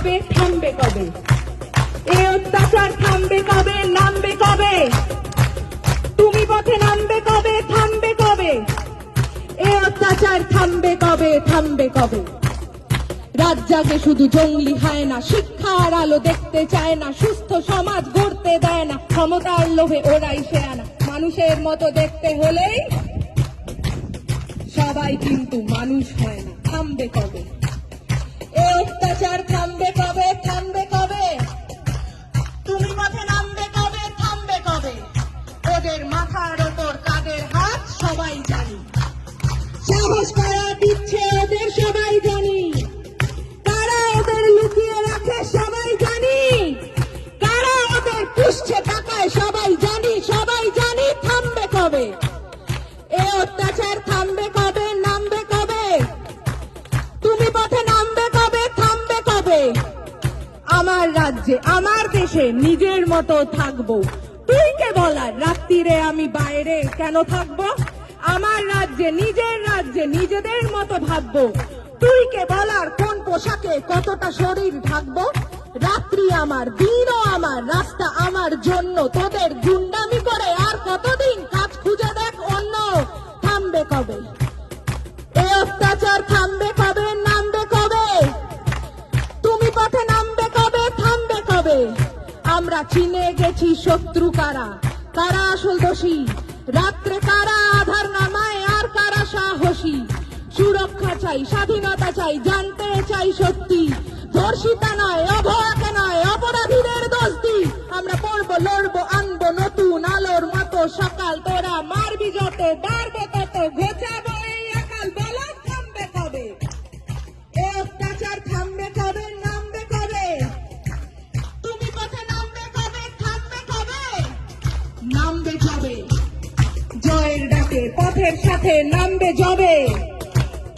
কবে, থামবে কবে? এ অত্যাচার থামবে কবে, নামবে কবে? তুমি পথে নামবে কবে, থামবে কবে? এ অত্যাচার থামবে কবে, থামবে কবে? রাত জাগে শুধু জঙ্গলি হয় না, শিক্ষার আলো দেখতে চায় না, সুস্থ সমাজ গড়তে দেয় না, ক্ষমতার লোভে ওরাই সে আনা। মানুষের মতো দেখতে হলেই সবাই কিন্তু মানুষ হয় না। থামবে কবে? এ অত্যাচার থামবে কবে, থামবে কবে? তুমি পথে নামবে কবে, থামবে কবে? ওদের মাথার ওপর কাদের হাত সবাই জানি, সাহস কারা দিচ্ছে ওদের সবাই জানি, কারা ওদের লুকিয়ে রাখে সবাই জানি, কারা ওদের পুষছে টাকায় সবাই জানি, সবাই জানি। থামবে কবে? এ অত্যাচার থামবে কবে, নামবে কবে? তুমি পথে নামবে কবে, থামবে কবে? আমার রাজ্যে আমার দেশে নিজের মতো থাকবো, তুই কে বলার রাত্রিরে আমি বাইরে কেন থাকবো? আমার রাজ্যে নিজের রাজ্যে নিজেদের মতো ভাববো, তুই কে বলার কোন পোশাকে কতটা শরীর ঢাকবো? রাত্রি আমার, দিনও আমার, রাস্তা আমার জন্য, তোদের গুন্ডামি করে আর কতদিন কাজ খুঁজে দেখ অন্য। থামবে কবে? এ অত্যাচার থামবে কবে, নামবে কবে? তুমি পথে নামবে কবে, থামবে কবে? আমরা চিনে গেছি শত্রু কারা, কারা আসল দোষী, রাত্রে কারা আধার নামায় আর কারা সাহসী। সুরক্ষা চাই, স্বাধীনতা চাই, জানতে চাই সত্যি, ধর্ষিতা নয়, অভয়াকে নয়, অপরাধীদের দোষ দি। আমরা পড়বো, লড়বো, আনবো নতুন আলোর মতো সকাল, তোরা মারবি যত, বাড়বো তত, ঘোচাবো এই আকাল। বলো থামবে কবে? এ অত্যাচার থামবে কবে, নামবে কবে? তুমি পথে নামবে কবে, থামবে কবে? নামবে যবে, জয়ের ডাকে পথের সাথে নামবে যবে।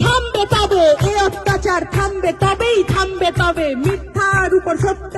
থামবে তবে এ অত্যাচার, থামবে তবেই, থামবে তবে মিথ্যার উপর সত্য